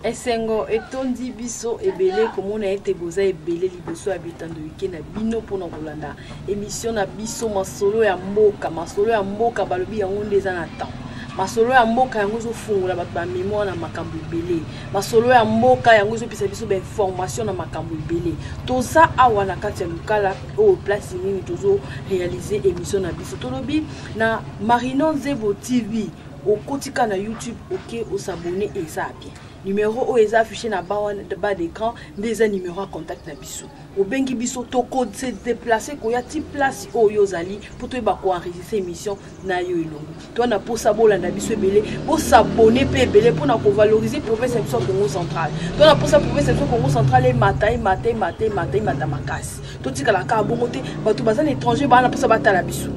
Esengo etondi biso ebele komona ete boza ebele liboso ya bitando wiki na bino pona kolanda émission na biso masolo ya mboka balobi yango ndeza na temps masolo ya mboka yango zo fungula bato ba mémoire na makambo ebele masolo ya mboka yango zo pisa biso ba information na makambo ebele toza awa na kati ya lukala o place nini tozo réaliser émission na biso tolobi na Marino Nzebo TV okotika na YouTube OK o s'abonner et ça bien numéro o eza affiché na bas d'écran des numéros à contact na biso au bengi biso to code se déplacer ko ya ti place o yozali pour to ba ko enregistrer émission na yo ilongo to na pour sabola na biso ebele pour s'abonner pe ebele pour na ko valoriser province biso Congo central to na pour ça province biso Congo central et matai makasi to tika la ka bongo te bato bazana étranger ba na pour ça batala biso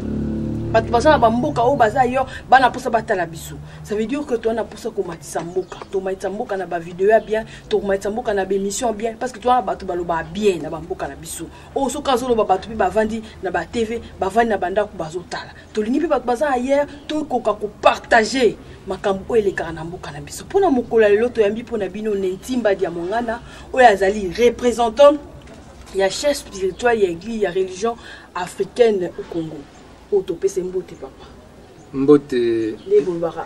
bato bazana bamboka o baza yo bana pour ça batala biso ça veut dire que toi na pour ça ko matisa mboka to matisa mboka na ba vidéo bien to matisa mboka na ba émission bien parce que toi bato baloba bien na bamboka na biso o so kazo lo bato ba vandi na ba TV ba vandi na banda ko bazotala to lingi pe bato baza hier to koka ko partager makambo o eleka na mboka na biso pona mokola lelo to yambi pona bino nentimba dia mongana o yazali représentant ya chef spirituel ya église ya religion africaine au Congo. Autopese mbote papa. Mbote. Lebo bara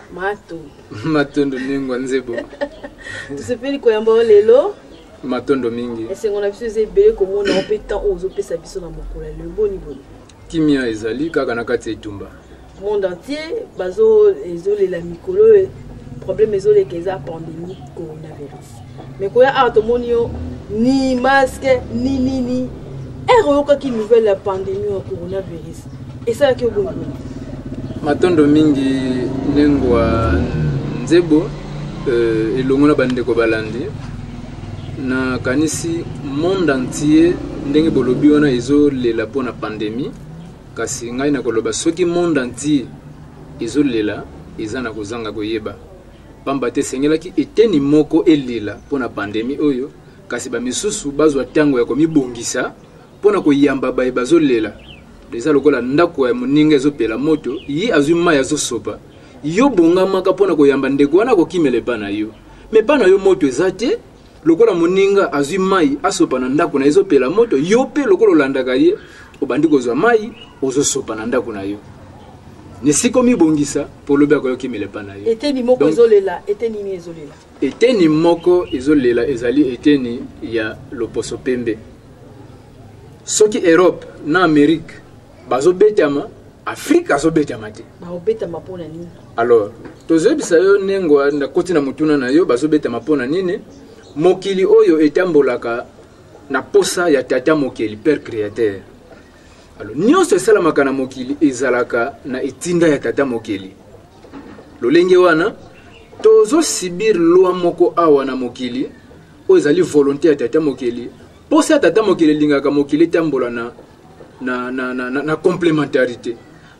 matondo ningwa nzebo. Tusepeli koyamba lelo. Matondo mingi. Ese ngona biso ezebele komona opeta ozopesa biso na mokola le boni. Kimia ezali kaka na kati etumba. Monde entier bazo ezolela mikolo problème ezoleka eza pandémie coronavirus. Mais koya atomonio ni masque ni eroyoka ki nouvelle la pandémie au coronavirus. Et ça qui est bon. Matondo mingi nengwa nzebo elongo na bandeko balandi na kanisi monde entier ndenge bolobi wana ezo lela pona pandémie kasi ngai na koloba soki monde entier ezo lela ezana kozanga koyeba pamba te sengelaki eteni moko elela pona pandémie oyo kasi ba misusu bazwa tango ya komibongisa pona koyamba bae bazo lela déjà lokola ndako ya moninga ezopela moto yi azuma yazo sopa yo bonga maka pona koyamba ndeko wana ko kimele bana yo me bana yo moto ezate lokola moninga azuma yi asopa na ndako na ezopela moto yo pe lokola landaka ye obandi kozwa mai ozosopa na ndako na yo ne sikomi bongisa pour le bako yo kimele bana yo eteni moko ezolela eteni moko ezolela ezali eteni ya loposo pembe soki Europe na Amérique bazo betama Afrique azo betama te ba betama pona nini alors tozebisa yo nengwa na koti na mutuna na yo bazo betama pona nini mokili oyo etambolaka na posa ya tata mokili père créateur alors nyonso esalamaka na mokili ezalaka na etinda ya tata mokili lolenge wana tozo sibir loi moko awa na mokili oyo ezali volonté ya tata mokili posa ya tata mokili lingaka mokili tambola na complémentarité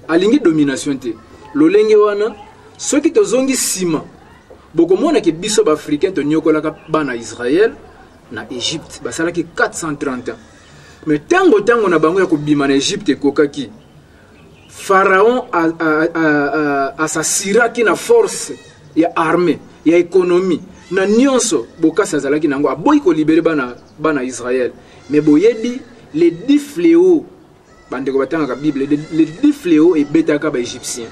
alingi domination te lolenge wana soki tozongi sima bokomona ke biso ba africain to nyokolaka bana Israël na Égypte basalaki 430 ans mais tango na bango ya kobima na Égypte kokaki pharaon asasiraki na force ya armée ya économie na nyonso bokasa zalaki nango aboyi ko libérer bana Israël mais boyebi les 10 fléaux bandeko batanga ka Bible les 10 fléaux et betaka ba égyptien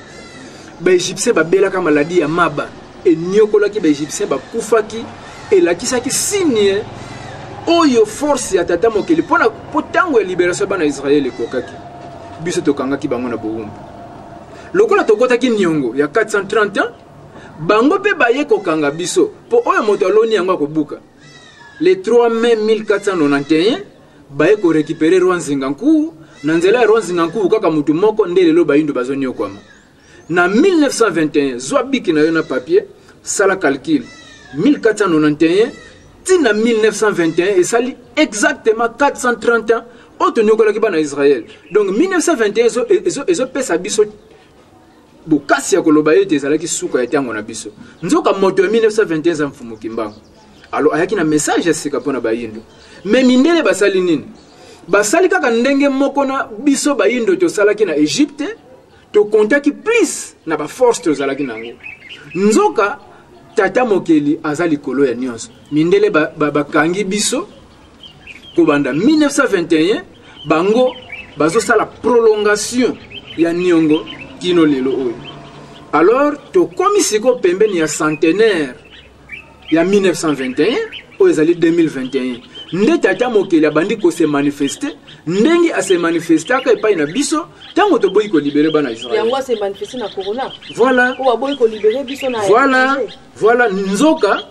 babelaka maladie ya maba et nyokolaki ba égyptien bakufaki et lakisaki signe oyo force ya tata mokeli pona potango ya libération bana Israël ekokaki biso tokangaki bango na bowumbu lokola tokotaki nyongo ya 430 ans bango pe baye kokanga biso po oyo moto aloni yango akobuka le 3 mai 1491 baye ko récupérer Rwanzinganku na nzela ya Rwanzinganku kaka mutu moko ndelelo bayindo bazonyo kwama na 1921 zwa biki na yo na papier sala calcul 1491 tina 1921 et sali exactement 430 ans otonyokola ki bana Israël donc 1921 ezo pesa biso bokasi ya koloba ete ezalaki suka ya tango na biso nzoka moto ya 1921 za mfumu kimbango alors ayaki na message ya sika pona bayindo mais mindele basali nini basali kaka ndenge moko na biso bayindo tosalaki na Égypte to kontaki plus na ba force tozalaki nango nzoka tata mokeli aza likolo ya nyonso mindele bakangi biso kobanda 1921 bango bazosala prolongation ya niongo kino lelo oyo. Alors tokomi siko pembeni ya centenaire ya 1921 oyo ezali 2021 nde tata mokeli abandi kose manifeste ndenge ase manifestaka epai na biso ntango toboyi kolibere bana Israël. Yango ase manifeste na corona. Voilà. Oyo aboyi kolibere biso na. Voilà nzoka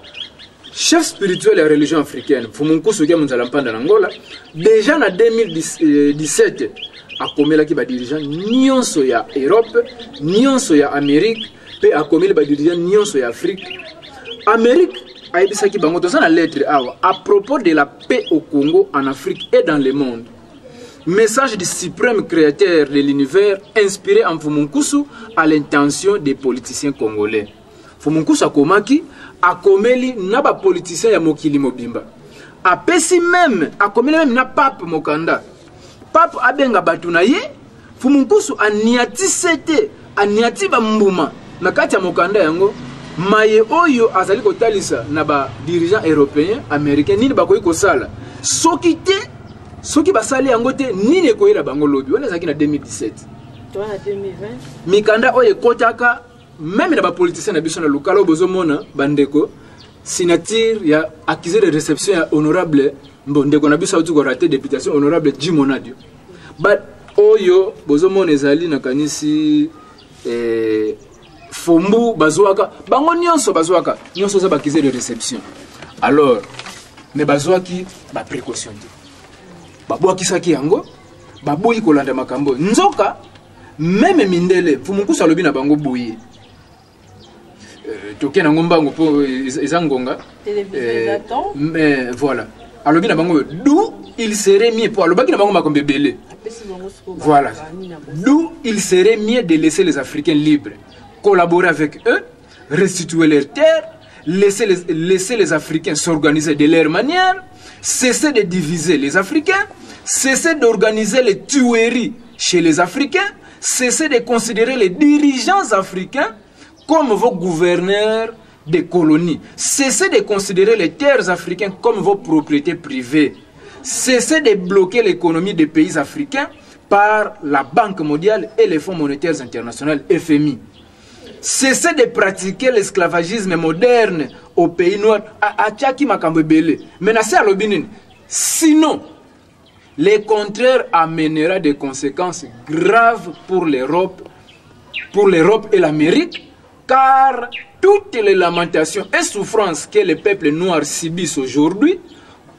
chef spirituel ya religion africaine Fumunkusu kia Munzala Mpanda Angola déjà na 2017 akomelaki ba dirigeant nyonso ya Europe nyonso ya Amérique pe akomeli ba dirigeant nyonso ya Afrique. Amérique aibisaki bango toza na lettre awa à propos de la paix au Congo, en Afrique et dans le monde. Message du suprême créateur de l'univers inspiré en Fumunkusu à l'intention des politiciens congolais. Fumunkusu akomaki akomeli na ba politiciens ya mokili mobimba. Apesi même akomeli même na pape Mokanda. Pape abenga batu na ye Fumunkusu aniati sete aniati ba mbuma na kati ya Mokanda yango maye oyo azali kotalisa na ba dirigeants européens américains nini bakoyi kosala soki te soki basali yango te nini ekoyela bango lobi wana ezalaki na 2017 to na 2020 mikanda oyo ekotaka même na ba politiciens na biso na lokalo bozomona bandeko signature ya accusé de réception ya honorable mbondeko na biso autu ko raté députation honorable Jimonadio but oyo bozomona ezali na kanisi Fombu bazwaka bango nyonso bazwaka nyonso za bakize de réception. Alors mais bazwaki ba précaution te babwakisaki yango baboyi kolanda makambo nzoka même mindele Fumunkusu alobi na bango boye toke na ngombango po ezangonga mais voilà alobi na bango d'où il serait mieux pour alobaki na bango makombe belé. Voilà d'où il serait mieux de laisser les Africains libres, collaborer avec eux, restituer leurs terres, laisser les Africains s'organiser de leur manière, cesser de diviser les Africains, cesser d'organiser les tueries chez les Africains, cesser de considérer les dirigeants africains comme vos gouverneurs des colonies, cesser de considérer les terres africaines comme vos propriétés privées, cesser de bloquer l'économie des pays africains par la Banque mondiale et les Fonds monétaires internationaux FMI. Cessez de pratiquer l'esclavagisme moderne au pays noirs. Sinon, le contraire amènera des conséquences graves pour l'Europe et l'Amérique, car toutes les lamentations et souffrances que les peuples noirs subissent aujourd'hui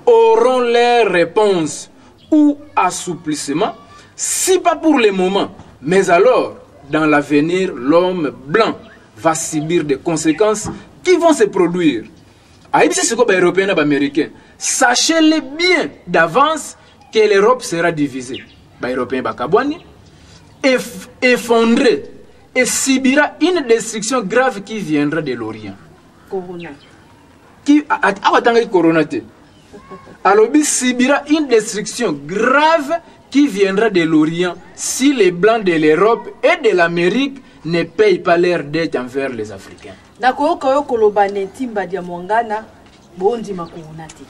auront leur réponse ou assouplissement, si pas pour le moment, mais alors dans l'avenir, l'homme blanc va subir des conséquences qui vont se produire. Européens et Américains, sachez-le bien d'avance que l'Europe sera divisée. Européens effondrés et subira une destruction grave qui viendra de l'Orient. Corona. Alors, subira une destruction grave qui viendra de l'Orient si les Blancs de l'Europe et de l'Amérique ne payent pas leur dette envers les Africains.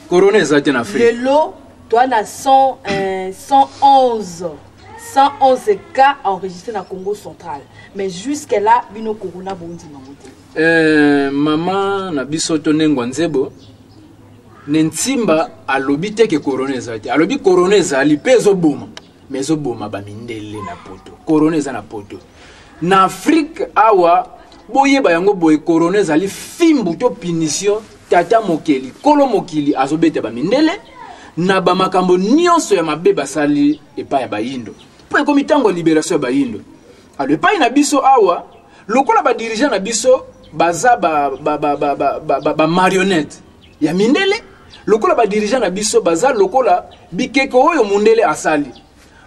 Corona est en Afrique. Lelo, toi, na 111 cas enregistrés dans le Congo central. Mais jusque-là, bino corona bondi mangote. Maman na biso tonengwa nzebo. Nentimba alobi teke corona ezali. Alobi corona ezali pezo boma. Mezo boma ba mindele na poto. Corona ezali na poto. Na Afrique awa boye ba yango boye corona ezali fimbu to punition tata mokeli. Kolo mokili azobete ba mindele na ba makambo nyonso ya mabe basali epa ya bayindo. Po komi tango libération ya bayindo. Alo epa na biso awa lokola ba dirigeant na biso baza ba marionnette ya mindele. Lokola ba dirigeant na biso baza lokola bikeko oyo mundele asali.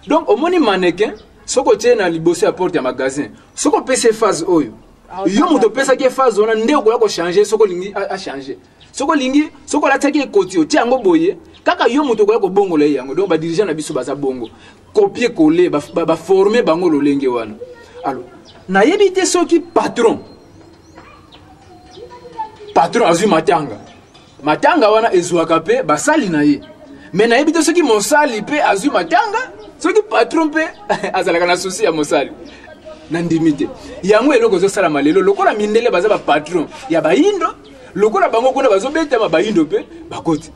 Donc au moni mannequin soko tena liboso ya porte ya magasin soko pese phase oyo yo moto pesa ke phase ona nde okola ko changer soko lingi a changer soko lingi soko la teki ekoti o ti yango boye kaka yo moto okola ko bongola yango. Donc ba dirigeant na biso baza bongo copier coller ba former bango lolenge wana. Alors na yebite soki patron patron azui matanga. Matanga wana ezwaka pe basali na ye. Mais na yebite soki mosali pe azui matanga, soki patron pe azalaka na souci ya mosali. Nandimite. Yango eloko zo sala malelo lokola mindele baza ba patron ya bayindo, lokola bango kuna bazo beta ma bayindo pe bakoti.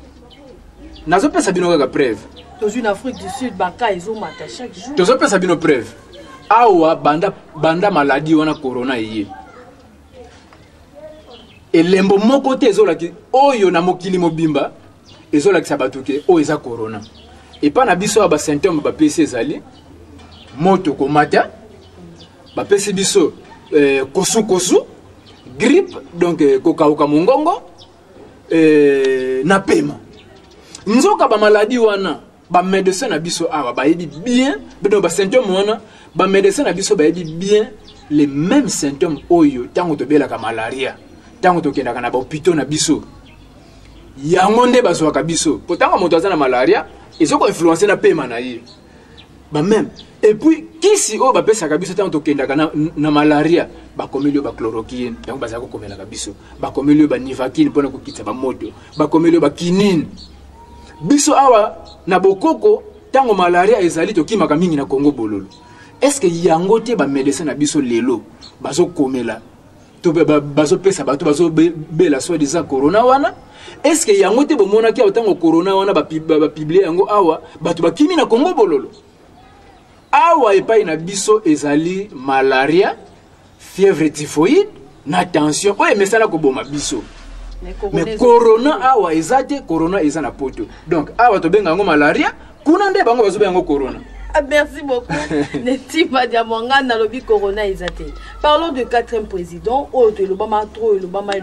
Nazo pesa bino kaka preuve. Dans une Afrique du Sud, baka ezo mata chaque jour. Tozo pesa bino preuve. Awa banda maladie wana corona yé. Elembo moko te ezolaki oyo na mokili mobimba ezolaki sabatuke o eza corona. Et pas na biso ba symptômes ba PC ezali moto komata ba PC biso kosu grippe donc kokauka mongongo na pema. Nzoka ba maladie wana ba médecin na biso awa ba yebi bien donc ba symptômes wana ba médecin na biso ba yebi bien les mêmes symptômes oyo tango to bela ka malaria. Tango to kenda kana ba hôpital na biso yango nde bazwaka biso potanga moto aza na malaria ezoko influencer na pema na ye ba même et puis kisi o ba pesa ka biso tango to kenda kana na malaria ba komelio ba chloroquine tango bazako komela ka biso ba komelio ba nivaquine pona ko kitsa ba moto ba komelio ba quinine biso awa na bokoko tango malaria ezali to kimaka mingi na Congo bololo est-ce que yango te ba médecin na biso lelo bazo komela to bazo pesa bato bazo bela soit disant corona wana est-ce que yango te bomona ki autant corona wana ba publier yango awa bato bakimi na Congo bololo awa epai na biso ezali malaria fièvre typhoïde na tension oye mesala ko boma biso mais corona awa ezate corona eza na poto donc awa to benga yango malaria kuna nde bango bazo benga corona. Merci beaucoup. Netima Diamanga na lobby corona ezate. Parlons de 4e président, l'Obama trop l'Obama.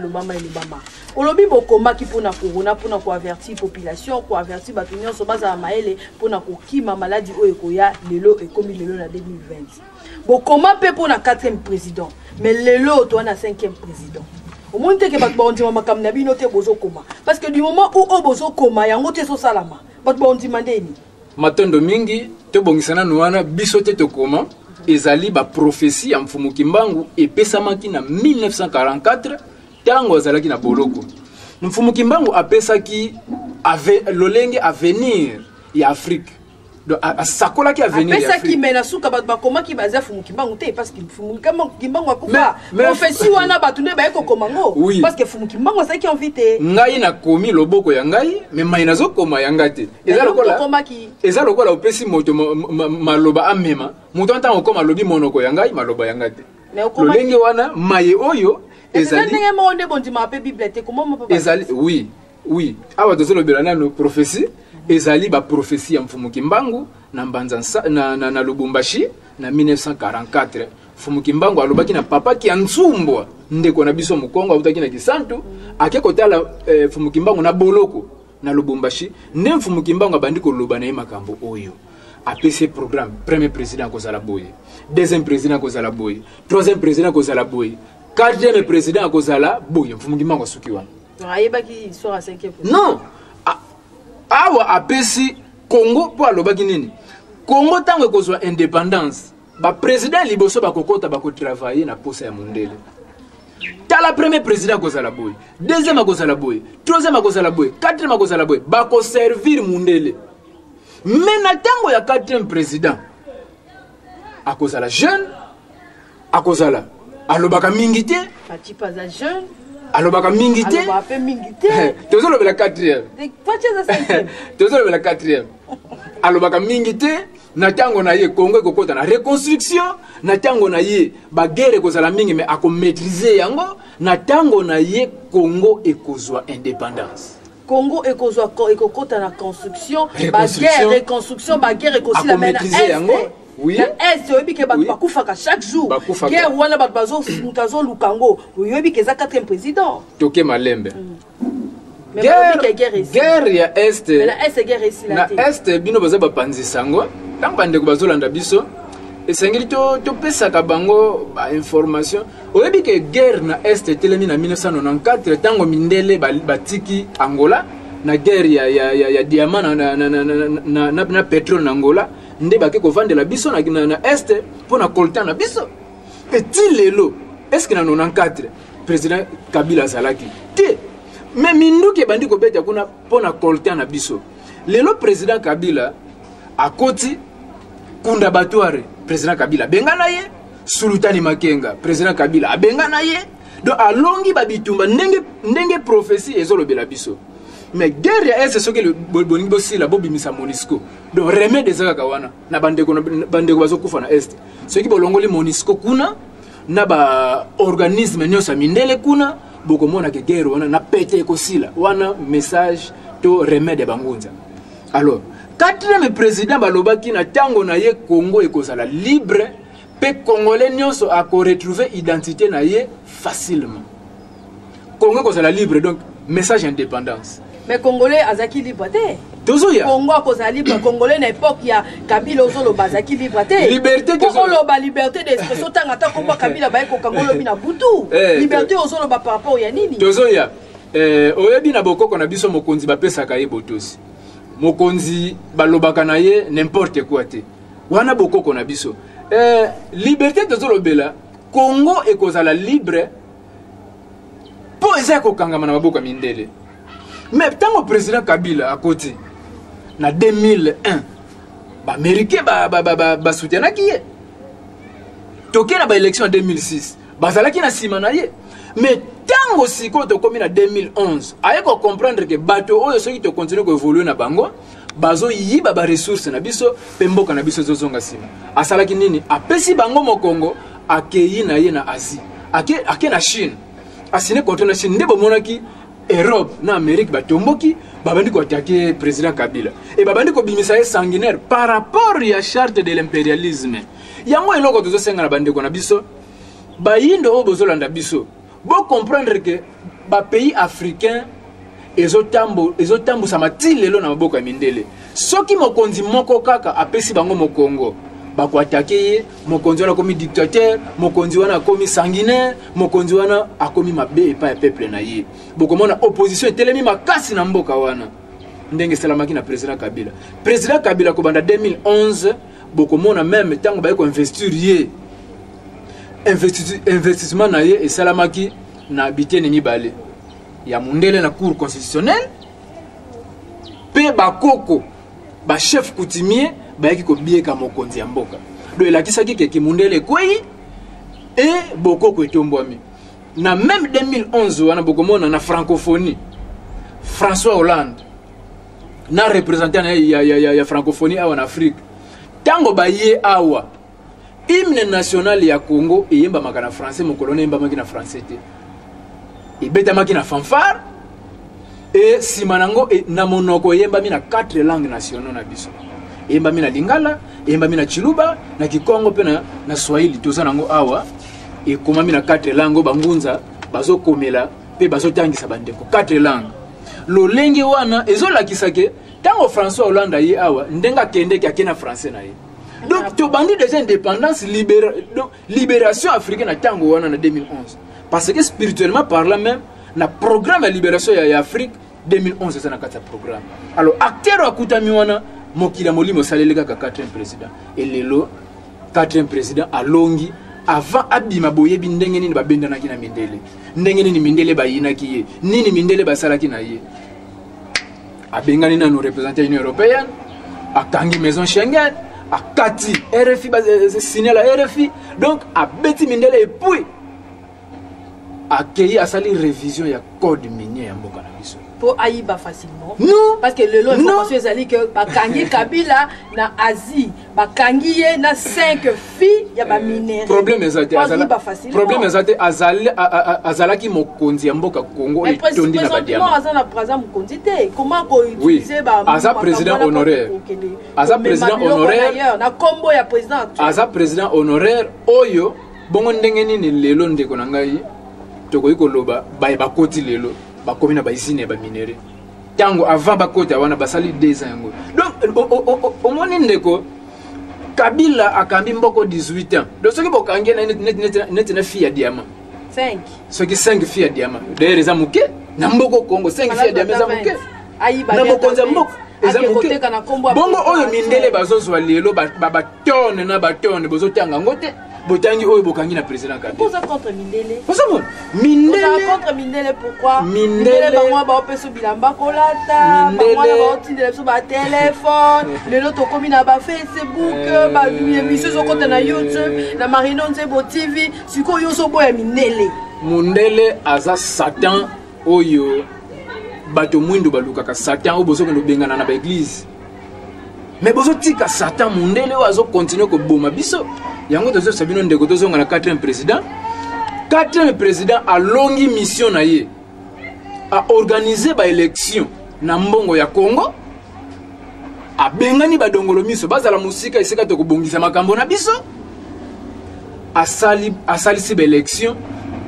Au lobby bokoma qui pour na corona pour na ko avertir population, ko avertir batunyo so baza maele pour na ko kima maladie o ekoya lelo et comme lelo na 2020. Bokoma pe pour na 4e président, mais lelo to na 5e président. Au moins que bat ba ondima makam na bino te bozo koma parce que du moment où o bozo koma yango te so salama. Bat ba ondima ndeni. Matondo mingi to bongisana nuana biso te to koma ezali ba prophétie ya mfumu Kimbangu epesamaki na 1944 tango azalaki na boloko. Mfumu Kimbangu apesaki lolenge avenir ya Afrique. Donc sakola ki avenir ya Afrique. Apesaki mena suka ba koma ki baza mfumu Kimbangu te parce que mfumu Kimbangu akufa. Prophétie wana batunde ba eko komango parce que mfumu Kimbangu sa ki invité. Ngai na komi loboko ya ngai mais mai nazo koma ya ngate. Eza lokola opesi moto maloba amema. Moto anta okoma lobi monoko ya ngai maloba ya ngate. Lolenge wana maye oyo ezali oui awa dozolo belana no prophétie ezali ba prophétie ya mfumu Kimbangu na mbanza na Lubumbashi na 1944 mfumu Kimbangu alobaki na papa ki anzumbwa ndeko na biso mukongo utaki na kisantu akekotala mfumu Kimbangu na boloko na Lubumbashi nde mfumu Kimbangu abandi ko loba na ye makambo oyo APC programme premier président kozala boye deuxième président kozala boye troisième président kozala boye quatrième président kozala boye mfumu Kimbangu asuki wana ayebaki sera 5e président non awa APC Congo po alobaki nini Congo tango kozwa indépendance ba président liboso ba kokota ba ko travailler na posa ya mondele tala premier président kozala boye deuxième kozala boye troisième kozala boye quatrième kozala boye ba ko servir mondele mais na tango ya quatrième président akozala jeune akozala alobaka mingi te Fati paza jeune alobaka mingi te alobaka mingi te tozolo la quatrième Fati za 5e tozolo la quatrième alobaka mingi te na tango na ye Congo kokota na reconstruction na tango na ye ba guerre kozala mingi mais ako maîtriser yango na tango na ye Congo ekozwa indépendance Congo ekokota na construction ba guerre reconstruction ba guerre ekosi la mena oui est oyebi ke bato bakufaka chaque jour guerre wana bato bazo lukango oyebi ke za 4e président toke malembe guerre ya est na est bino baza bapanzisa yango ntango bandeko bazolanda biso esengeli topesaka bango ba information oyebi ke guerre na est etelemi na 1994 ntango mindele batiki Angola na guerre ya diamant na pétrole na Angola nde bake kovandela biso na est pour na coltan na biso petit lelo est-ce que na 94 président Kabila azalaki te mais minduki ebandi kobeta kuna pona kolta na biso lelo président Kabila akoti kunda batware président Kabila bengana ye Sultani Makenga président Kabila abengana ye donc alongi babitumba ndenge prophétie ezolobela biso mais guerre ya est ce que le boningi bosi la bobimisa Monisco donc remède ezaka wana na bandeko bazokufa na est ce qui bolongoli Monisco kuna na ba organisme nyonso mindele kuna bokomona ke guerre wana na pete ekosila wana message to remède bangunza alors quatrième président balobaki na tango na ye Congo ekozala libre pe congolais nyonso a ko retrouver identité na ye facilement Congo ekozala libre donc message indépendance mais congolais azaki libre te tozoya Congo akozala libre congolais na époque ya Kabila ozolo bazaki libre te liberté tozolo ba liberté d'expression tanga ta komba Kabila ba ko kangolo bina butu liberté ozolo ba par rapport ya nini tozoya oyebi na bokoko na biso mokonzi bapesaka ye botosi mokonzi balobaka na ye n'importe quoi te wana bokoko na biso liberté tozolobela Congo ekozala libre po eza kokangama na maboko mindele mais tango président Kabila akoti na 2001 ba américain ba soutienaki ye toke na ba élection en 2006 bazalaki na sima na ye mais tango siko to komi na 2011 aye ko comprendre que bato oyo soki to continue ko évoluer na bango bazo yiba ba ressources na biso pemboka na biso zozonga sima asalaki nini apesi bango mokongo akeyi na ye na Asie ake na Chine asine contre na Chine ndebo monaki Europe na Amérique batomboki babandi ko attaquer président Kabila et babandi ko bimisa sanguinaire par rapport ya charte de l'impérialisme yango eloko tozo senga na bande ko na biso bayindo o bozolanda biso bo comprendre que ba pays africain ezotambusa matilelo na maboko ya mindele soki mokonzi moko kaka apesi bango mokongo bako attaquer ye mokonzi wana komi dictateur mokonzi wana komi sanguinaire mokonzi wana akomi mabe epa ya peuple na ye bokomona opposition etelemi makasi na mboka wana ndenge salamaki na président Kabila ko banda 2011 bokomona même tango ba ko investir ye investissement na ye esalamaki na bitene mibale ya mundele na cour constitutionnelle pe bakoko ba chef coutumier bayaki ko bieka mokonzi ya mboka do elakisaki ke kimundele kwei et bokoko etombwami na même 2011 wana bokomona na francophonie François Hollande na représentant ya francophonie awa en Afrique tango baye awa hymne national ya Congo eyemba makana français mokolone yemba makina français te ibeta makina fanfare et simanango na monoko yemba mina 4 langues nationaux na biso yemba mina lingala yemba mina chiluba na kikongo pe na swahili tozanango awa e koma mina 4 langues bangunza bazo komela pe bazo tangisa bandeko 4 langues lolenge wana ezolakisa ke tango François Hollande ye awa ndenga kende ki akena français na ye donc to bandi déjà indépendance libération africaine à tango wana na 2011 parce que spirituellement parlant même na programme de libération ya Afrique 2011 c'est na kata programme alors acteur akutami wana mokila molimo saleleka ka 4e président et lelo 4e président alongi avant abima boyebi ndenge nini babenda na mindele ndenge nini mindele bayinaki ye nini mindele basalaki na ye abengani na nous représenter l'Union européenne akangi maison Schengen akati RFI signé la RFI donc abeti mindele et puis accueilli à sali révision ya code minier ya mboka na biso pour aïba facilement non parce que le lot information ezali que bakangi Kabila na Asie bakangi ye na 5 filles ya ba minéraux problème ezate problème ezate azalaki mokonzi ya mboka Congo et tondi na badiama azana président mokonzi te comment ko utiliser ba aza président honoraire aza président honoraire na combo ya président aza président honoraire oyo bongo ndenge nini lelo ndeko na ngai toko ikoloba bakoti lelo bakomi na baisine ba minéraux tango avant bakoti wana basali 2 ans yango donc omoni ndeko Kabila akambi mboko 18 ans donc soki bokangi net na fille ya diamant 5 soki 5 filles ya diamant d'ailleurs eza muke na mboko Congo 5 filles ya diamant eza muke na bokonza mboko eza muke bongo oyo mindele bazozwa lelo ba tonne na ba tonne bozotanga ngote botangi oyo bokangi na président Kabila. Pourquoi contre Mindele? Osomona Mindele contre Mindele pourquoi? Mindele bango ba opeso bilamba kolata, bango ba otindela so ba téléphone, lelo to komi na ba Facebook, ba émission zo konta na YouTube, na Marino Nzebo TV, siko yo so boya Mindele. Mindele aza Satan oyo bato mwindo balukaka Satan oyo bozo kendo bengana na ba église. Mais bozo tika Satan Mindele oyo azo continuer ko boma biso. Yango tozo sabino ndeko tozo ngana 4e président. 4e président a longi mission na ye a organiser ba élection na mbongo ya Congo. A bengani ba dongolo miso bazala musika esika to kobongisa makambo na biso. Asali si ba élection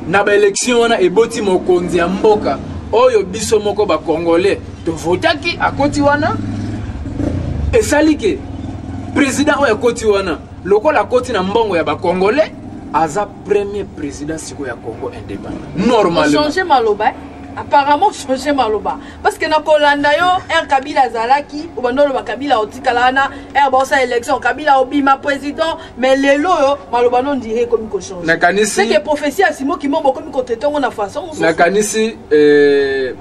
na ba élection wana eboti mokonzi ya mboka oyo biso moko ba congolais to votaki akoti wana esali ke président oyo akoti wana lokola koti na mbongo ya ba congolais aza premier président siko ya Congo indépendant normalement changer maloba apparemment changer maloba parce que na kolanda yo Kabila zalaki obandolo ba Kabila otikalana bosa élection Kabila obima président mais lelo yo maloba non dirait comme ko changer nakanisi c'est que prophétie à Simon qui mombo comme ko tetongo na façon nakanisi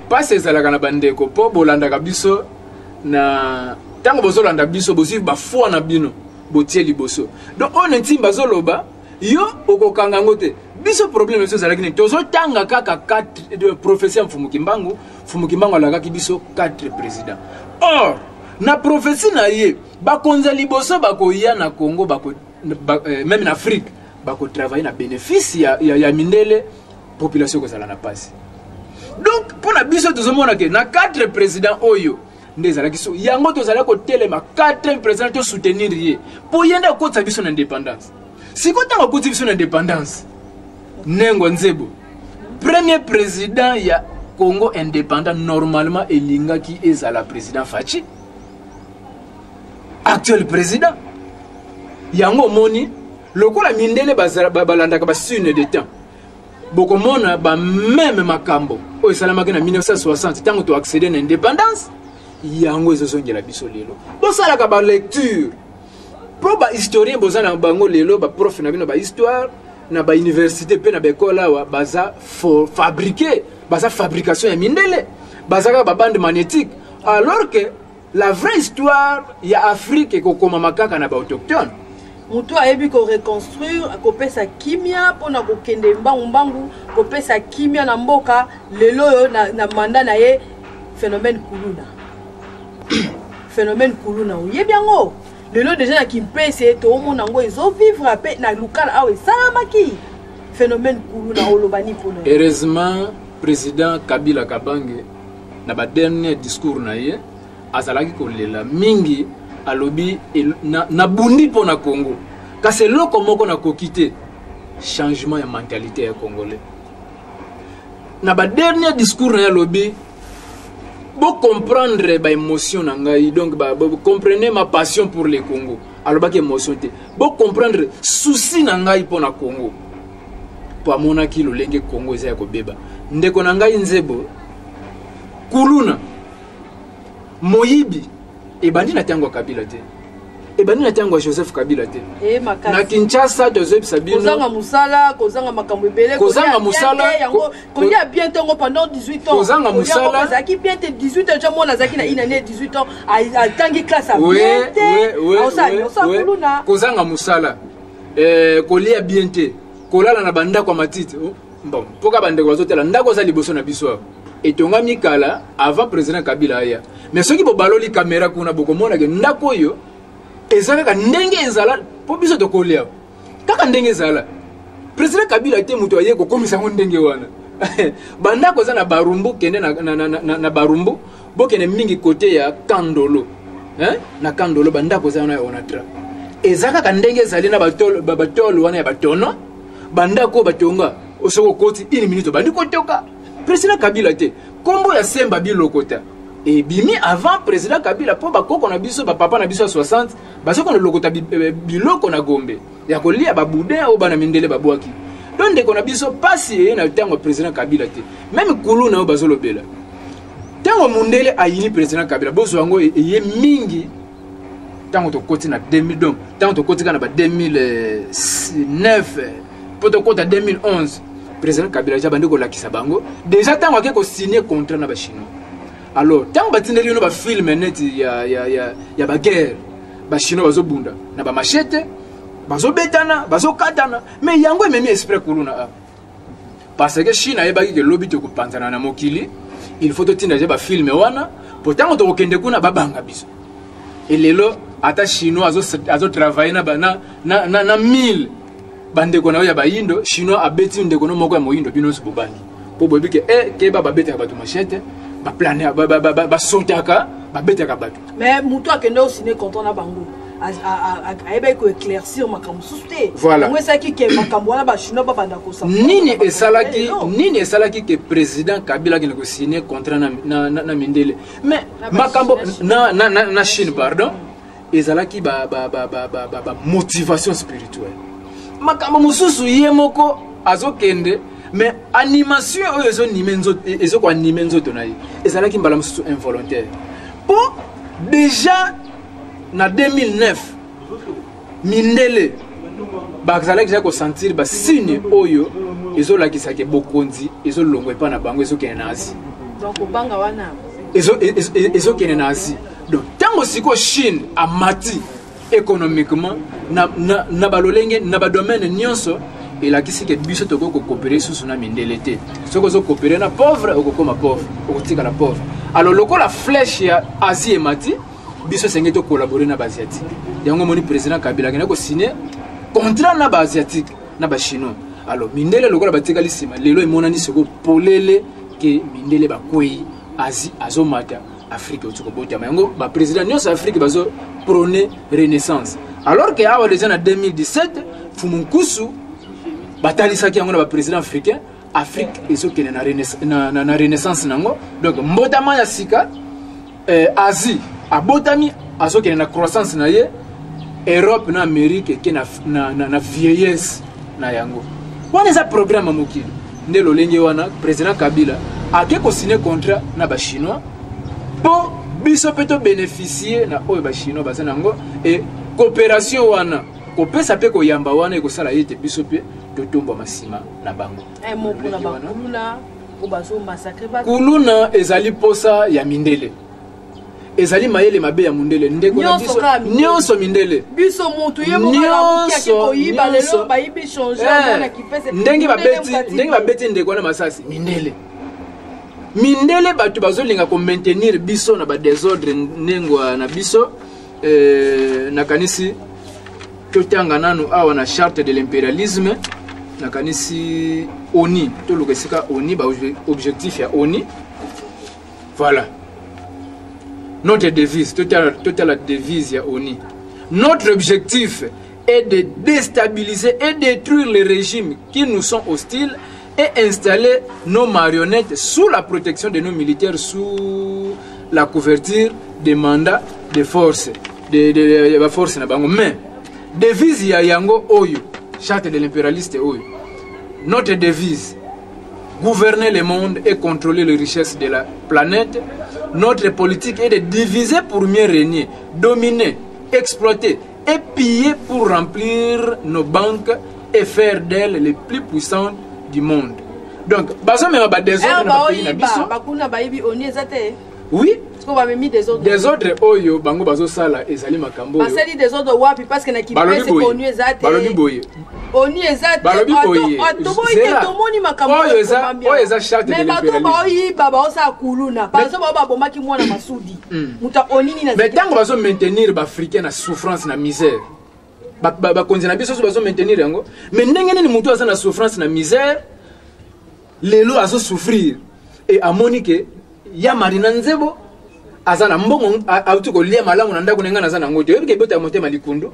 pas ezalaka na bandeko po bolanda kabiso na tango bozolanda biso bosi ba foi na bino botie liboso donc on intime bazoloba yo okokanga ngote biso problème so zalaki ni tozo tanga kaka 4 de prophétie mfumukimbangu alakaki biso 4 présidents or na prophétie na ye bakonza liboso bakoya na Congo même en Afrique bako travailler na bénéfice ya Mindele population ko zala na passe donc pour na biso tozomona ke na 4 présidents oyo ndezalaki so yango tozala ko telema 4 présidents to soutenir ye pour yenda ko tsa biso na indépendance si ko tanga ko tsa biso na indépendance Nengo Nzebo premier président ya Congo indépendant normalement elingaki ezala président Fachi actuel président yango moni lokola Mindele balandaka ba sune de temps bokomona ba même makambo o esalamaki na 1960 tango to accéder na indépendance yango ezozongela biso lelo bosalaka ba lecture po ba historien bozana bango lelo ba prof na bino ba histoire na ba université pe na bekola wa baza fabriquer baza fabrication ya Mindele baza ba bande magnétique alors que la vraie histoire ya Afrique ko koma makaka na ba autochtone mutu ayebi ko reconstruire akopesa kimia pona ko kende mbangu kopesa kimia na mboka lelo yo na manda na ye phénomène kuluna oyebi yango lelo déjà na kimpese to mona ngo ezo vivre pe na lukala awe salamaki phénomène kuluna olobani pona heureusement président Kabila Kabange na ba dernier discours na ye azalaki kolela mingi alobi na bundi pona Congo kasi loko moko na kokite changement ya mentalité ya congolais na ba dernier discours na alobi bo comprendre ba émotion na ngai donc comprenez ma passion pour le Congo alors ba émotion te bo comprendre souci na ngai pona Congo po amona ki lolenge Congo eza ya kobeba ndeko na ngai Nzebo kuluna moyibi ebandi na tango Kabila te ebandi na tango Joseph Kabila te na Kinshasa tozo sabino kozanga musala kozanga makambo ebele kozanga musala yango kolia bien tango pendant 18 ans kozanga musala zaki bien te 18 ans jamona zaki na inane 18 ans a tangi classe a bien te kozanga musala kolia bien te kolala na banda kwa matiti bon poka bande kwa zotela ndako za liboso na biso etonga mikala avant président Kabila aya mais ceux qui bo baloli caméra kuna bokomona ke ndako yo ezalaka ndenge ezala po biso to kolia kaka ndenge ezala président Kabila te muto aye ko komisa ngo ndenge wana bandako za na barumbu kende na barumbu bokene mingi côté ya Kandolo na Kandolo bandako za na onatra ezaka ka ndenge ezali na batolo wana ya batono bandako batonga osoko koti 1 minute bandi kotoka président Kabila te kombo ya semba bilokota et bimi avant président Kabila po bakoko na biso ba papa na biso 60 basoko na lokota biloko na Gombe ya kolia ba boudin o bana Mindele babwaki donc ndeko na biso pasi na tango président Kabila te même kulu na bazolobela tango Mindele ayini président Kabila bozo yango eye mingi tant que tu na 2000 donc tant que tu na 2009 pour te compte 2011 président Kabila ja bande ko lakisa bango déjà tant que signer contrat na ba chinois alors tant ba tineli no ba film net ya ba guerre ba chinois bazo bunda na ba machete bazo betana bazo katana mais yango ememi esprit kuluna parce que Chine a baki que lobby to kupanzana na mokili il faut totina je ba film wana pourtant to kende kuna babanga biso et lelo ata chinois azo travailler na 1000 bande kona ya bayindo chinois abeti ndeko no moko ya moyindo bino so bobandi po bobi ke ke ba beta ba to machete ba planer ba sotaka ba betaka bato mais muto akende aussi ne content na bango a ko éclaircir makambo susté voilà moi ça qui ke makambo na ba chinois ba banda ko sa nini esalaki que président Kabila qui ne signer contrat na Mindele mais makambo na Chine pardon ezalaki ba motivation spirituelle makambo mususu yemoko azokende mais animation ezo nimenzo ezo ko animenzo tonayi ezalaki mbala mususu involontaire pour déjà na 2009 Mindele bazalaki ja ko sentir ba signe oyo ezo lakisa ke bokonzi ezo longwe pa na bango ezo kene na Asie donc obanga wana ezo kene na Asie donc tango siko Chine amati économiquement na balolenge na ba domaine nyonso elakisi ke biso toko ko coopérer sous na Mindele te soko zo coopérer na pauvre okokoma pauvre okotika la pauvre alors lokola flèche ya Asie emati biso senge to collaborer na ba asiatique yango moni président Kabila kena ko signer contrat na ba asiatique na ba chinois alors Mindele lokola batika lisima lelo emonani soko polele ke Mindele bakwei Asie azomata Afrique otiko botama yango ba président nyonso Afrique bazo prôner renaissance alors que awa déjà en 2017 Fumunkusu batalisaki yango na ba président africain Afrique ezokene na renaissance nango donc mbotama ya sika Asie abotami azokene na croissance na ye Europe na Amérique ke na vieillesse na yango wana za programme mokili nde lolenge wana président Kabila ake ko signer contrat na ba chinois pour biso peto bénéficier na oyo ba chinois bazana ngo et coopération wana kopesa pe ko yamba wana e ko sala yete biso pe totomba masima na bango mo pona ba kuluna ko bazo massacrer ba kuluna ezali posa ya Mindele ezali mayele mabe ya Mindele ndeko na biso nyonso Mindele biso mutu ye mo kala ki ko yiba lelo ba yibi changer na ki pese ndenge babeti ndeko na masasi Mindele batu bazolinga ko maintenir biso na ba désordre nengwa na biso na kanisi totanga nanu awa na charte de l'impérialisme na kanisi ONU to lokesika ONU ba objectif ya ONU voilà notre devise total la devise ya ONU notre objectif est de déstabiliser et détruire les régimes qui nous sont hostiles et installer nos marionnettes sous la protection de nos militaires sous la couverture des mandats de force de force na bango mais devise ya yango oyo charte de l'impérialiste oyo notre devise gouverner le monde et contrôler les richesses de la planète notre politique est de diviser pour mieux régner dominer exploiter et piller pour remplir nos banques et faire d'elles les plus puissantes du monde donc bazo même ba désordre na pays na biso bakuna bayibi oni ezate oui ko ba memi désordre oyo bango bazo sala ezali makambo oyo basali désordre wapi parce que na ki pese oni ezate balobi boye oni ezate balobi boye tomoni makambo oyo eza charte de l'impérialisme mais bato bayi baba osa kuluna bazo baba bomaki mwana masudi muta onini na mais tango bazo maintenir ba africain na souffrance na misère ba konzina biso so bazo maintenir yango mais ndenge nini mutu aza na souffrance na misère lelo azo souffrir et amoni ke ya marina nzebo azana mbongo auti ko lia malamu na ndako nenga nazana ngoto yebike bota motema likundu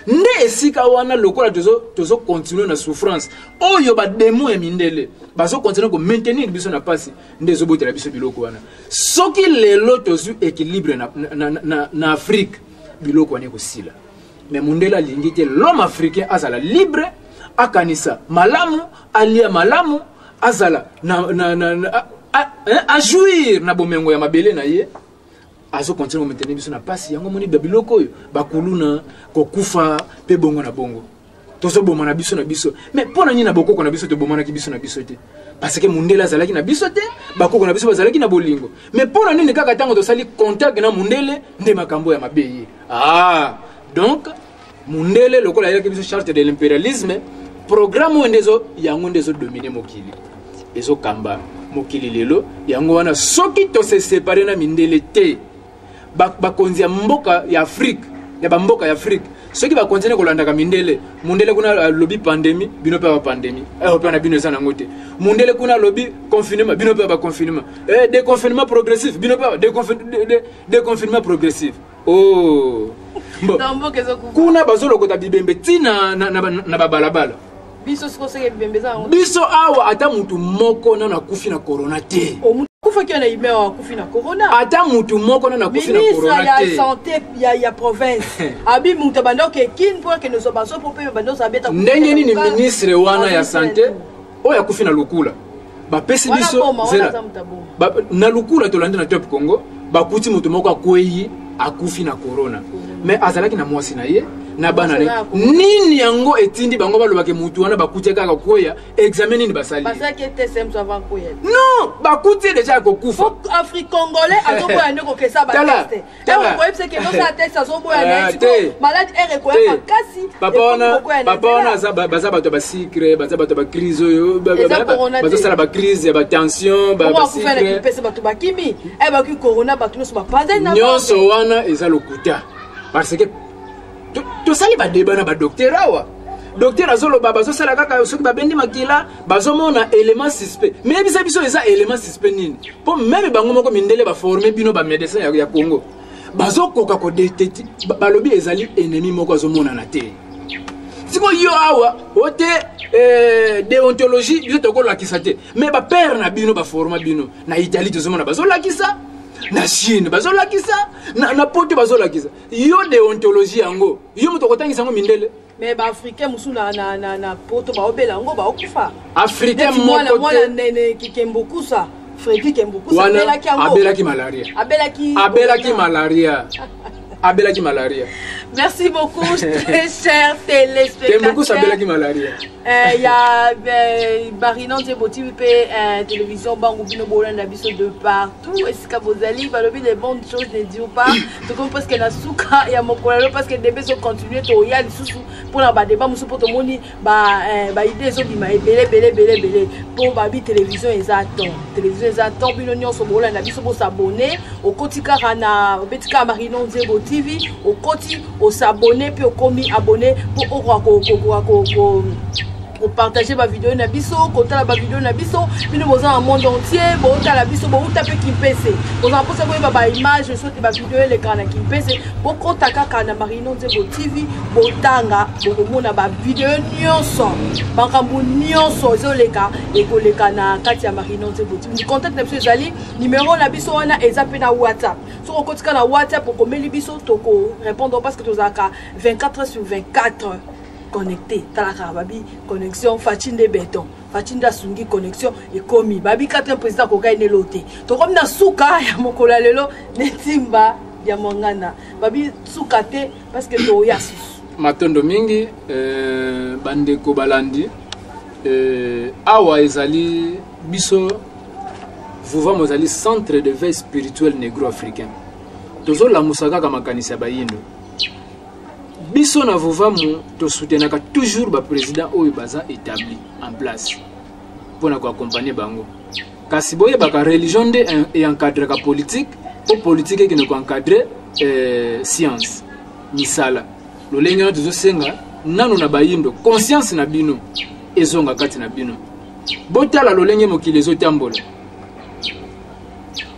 nde esika wana lokola tozo continuer na souffrance oyo ba demo ya Mindele bazo continuer ko maintenir biso na pasi nde zo botela biso biloko wana soki lelo tozu équilibre na Afrique biloko wana ko sila mais Mindele alingite l'homme africain azala libre akanisa malamu alia malamu azala a jouir na bomengo ya mabele na ye azo continue ko maintenir biso na pasi yango moni babiloko yo bakuluna ko kufa pe bongo na bongo tozo boma na biso mais pona ni na bokoko na biso to boma na biso na biso te parce que mundele azalaki na biso te bakoko na biso bazalaki na bolingo mais pona nini kaka tango to sali contact na mundele nde makambo ya mabeyi donc mundele lokola yaki biso charte de l'impérialisme programme ndezo yango ndezo dominer mokili ezo kamba mokili lelo yango wana soki to se séparer na mindele te bakonzi ya mboka ya Afrique ya bamboka ya Afrique soki ba continuer kolanda ka mindele mundele kuna lobby pandémie bino pa pandémie pe na bino sana ngote mundele kuna lobby confinement bino pa confinement déconfinement progressif bino pa déconfinement progressif bon kuna bazolo kota bibembe tina na babalabala biso sikoseke bibembe za biso awa ata mutu moko na kufi na corona te kufa ki na imeo kufi na corona ata mutu moko na kufi na corona te ministre ya santé ya province abi mutu bando ke kin pour que nous baso pour pe bando sabeta ndenge ni ministre wana ya santé oya kufi na lukula bapesi biso zela na lukula tolandi na top Congo bakuti mutu moko akweyi akufi na corona mais azalaki na mwasi na ye na bana nini yango etindi bango balobake mutu wana bakuti kaka koya examen nini basali basaki test avant koya non bakuti déjà kokufa Afrique congolais azoboya ndeko kesa ba test ko yebse ke no sa test azoboya na malade ere ko ya kasi papa wana baza bato ba secret baza bato ba crise oyo baza sala ba crise ya ba tension ba secret pesa bato ba kimi ba ki corona bato no ba pas na nyonso wana eza lokuta parce que to sali ba débat na ba docteur awa docteur azolo bazo sala kaka soki ba bendi makila bazo mona élément suspect mais bisa biso eza élément suspect nini po même bango moko mindele ba former bino ba médecin ya Congo bazo koka ko détecter balobi ezali ennemi moko azo mona na te siko yo awa ote déontologie biso to ko lakisa te mais ba père na bino ba former bino na Italie to mona bazo lakisa na Chine bazolakisa na poto bazolakisa yo déontologie yango yo muto kotangisa ngo mindele mais ba africain musu na poto ba obela ngo ba okufa africain moko mwana nene kikembokusa Freddy Kembokusa abelaki malaria abelaki malaria. Merci beaucoup, très chers téléspectateurs. Il y a Barinan Djeboti, télévision, Bangubino Bolanda Biso de partout. Est-ce que vous allez les bonnes choses ne disent pas? C'est comme parce que la souka et à mon collègue parce que des bébés continuent à y aller sous pour la débat, monsieur pour tout le monde, idée sont belé pour babi télévision exactement. Télévision exactement, Binonion sur Bolanda Biso pour s'abonner au Kotika Rana, au Betika Barinan Djeboti TV, au Koti, au s'abonner puis au commis abonné pour partager ma vidéo na biso, côté la vidéo na biso, puis nous avons un monde entier, bon la biso, bon taper qui pèse. Nous avons pensé que ma image, je souhaite ma vidéo l'écran qui pèse. Bon côté na Marinon Zebo TV, bon tanga, bon mon ba vidéo nyonso, bankambu nyonso zoleka et koleka na kati ya Marinon Zebo TV. Contact na biso zali numéro na biso wana ezape na WhatsApp. Sur côté na WhatsApp pour commer biso toko répondre parce que tu as 24h/24 connecté talaka babi connexion Fatinde béton Fatinde sungi connexion et komi babi 4 président ko gagne loté to comme na suka ya mokola lelo netimba ya mongana babi suka te parce que to ya susu matondo mingi bande ko balandi awa ezali biso vuva mozali centre de veille spirituelle négro-africain tozo la musaka kama kanisa bayindo biso na vovamu to soutenaka toujours ba président oyo baza établi en place pour na ko accompagner bango kasi boye baka religion de et encadrer ka politique pour politique qui ne ko encadrer science misala lo lenga to senga nanu na bayindo conscience na bino ezonga kati na bino botala lo lenge mokili zo tambola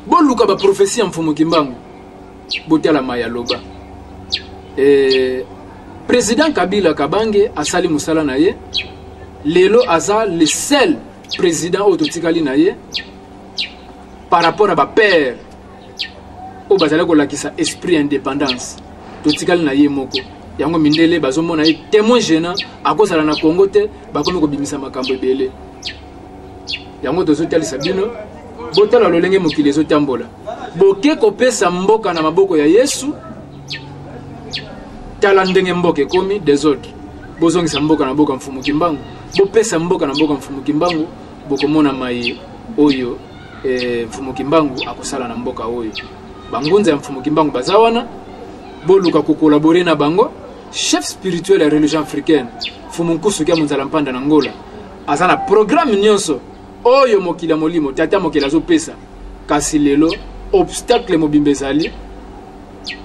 boluka ba prophétie en mfumo kimbangu botala maya loba Président Kabila Kabange asali musala na ye lelo aza le seul président autotikali na ye par rapport à ba père o bazala ko lakisa esprit indépendance totikali na ye moko yango mindele bazomona ye témoin gênant akozala na Congo te bakomi ko bimisa makambo ebele yango tozotali sabino botala lolenge mokili ezotambola boke kopesa mboka na maboko ya Yesu tala ndenge mboka ekomi desordre bozongisa mboka na mboka mfumu kimbangu bopesa mboka na mboka mfumu kimbangu bokomona mai oyo mfumu kimbangu akosala na mboka oyo bangunza ya mfumu kimbangu bazawana boluka kokolabore na bango chef spirituel ya religion africaine mfumu nkusu kia munzala mpanda na Angola azana programme nyonso oyo mokila molimo tata mokila azopesa kasi lelo obstacle mobimba ezali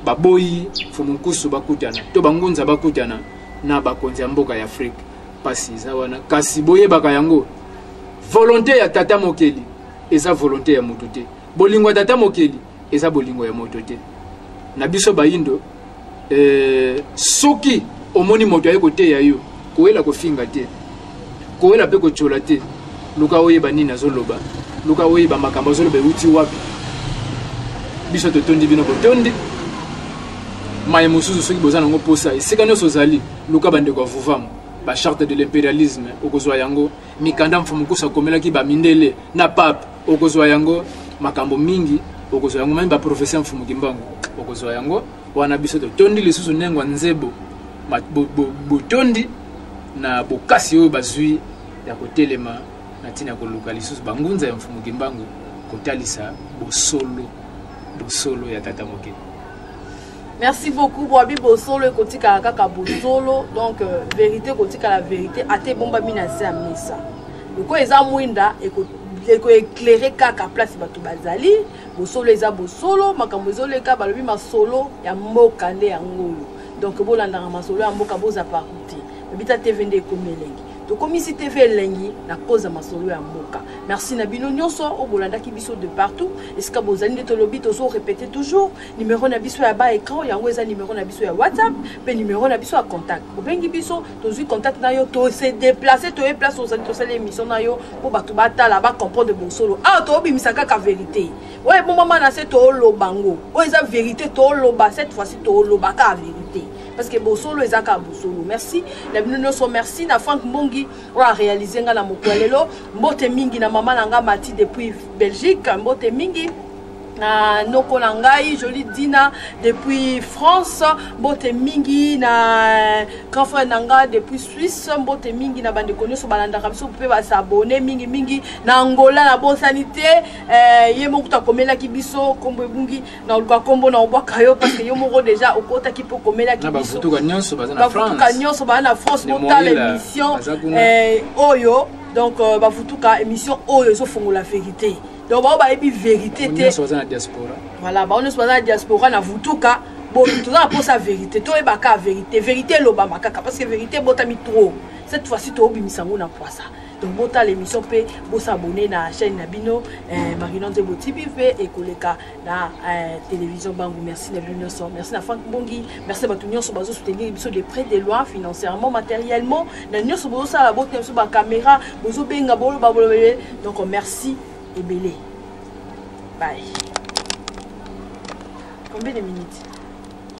baboyi mfumu nkusu bakutana to bangunza bakutana na bakonzi ya mboka ya Afrique pasi eza wana kasi boyebaka yango volonté ya tata mokeli eza volonté ya moto te bolingo ya tata mokeli eza bolingo ya moto te na biso bayindo soki omoni moto aye koteya yo koyela kofinga te koyela pe kochola te luka oyeba nini azoloba luka oyeba makambo azoloba euti wapi biso totondi bino botondi maye mosusu soki boza nango posa esika nyonso ozali luka bandeko ya vuvamu bacharte de l'impérialisme okozwa yango mikanda mfumu nkusu akomelaki bamindele na pape okozwa yango makambo mingi okozwa yango mami baprofesia ya mfumu kimbangu okozwa yango wana biso totondi lisusu nengwa nzebo botondi na bokasi oyo bazwi ya kotelema na ntina ya koluka lisusu bangunza ya mfumu kimbangu kotalisa bosolo ya tata mokeli. Merci beaucoup Boabi Bosolo et Kotika Kaka Bosolo. Donc vérité Kotika la vérité ate bomba mina sa mesa. Loko eza mwinda eko éclairer kaka place batu bazali Bosolo eza Bosolo makambo ezoleka balobi masolo ya mboka nde ya ngolo. Donc bolanda masolo ya mboka boza paruti. Bita TV nde komelengi. To komisi TV lengi na cause masolo ya mboka. Merci na bino nyonso o bolanda ki biso de partout. Eska bozali de tolobi tozo répéter toujours numéro na biso ya ba écran yango eza numéro na biso ya WhatsApp pe numéro na biso ya contact. Obengi biso tozui contact na yo to se déplacer to e place ozali to sala émission na yo po batu batala ba comprendre Bosolo. Ah to bimisa kaka vérité. Ouais bon maman na se to lobango. O eza vérité to loba cette fois-ci to loba ka vérité. Parce que Bosolo ezaka Bosolo. Merci. La bino so merci na Frank Mbongi on a réalisé nga na mokwalelo mbote mingi na maman nanga Mati depuis Belgique mbote mingi na noko nangai Jolie Dina depuis France mbote mingi na grand frère nanga depuis Suisse mbote mingi na bande konyo so balanda biso pe ba s'abonner mingi na Angola na bonne sanité ye mokuta komela ki biso kombo bungi na ulka kombo na obaka yo parce que yo moko déjà okota ki po komela ki biso ba futuka nyonso ba na France ba nyonso ba na France mota l'émission oyo donc ba futuka émission oyo so fongo la vérité. Donc on va dire vérité voilà on est la diaspora na vutuka bon tout ça pour sa vérité to e baka vérité loba makaka parce que vérité botami trop cette fois-ci to obimisango na poisa donc bota l'émission pe bo s'abonner na chaîne na bino Marinon Zebo TV et koleka na télévision Bangu. Merci na bino so merci na Frank Bongi merci ba tunyo so bazo soutenir biso de près de loin financièrement matériellement na nyo so bozo sala bote so ba caméra bozo benga bolo ba bolo donc merci et belé. Bye. Combien de minutes?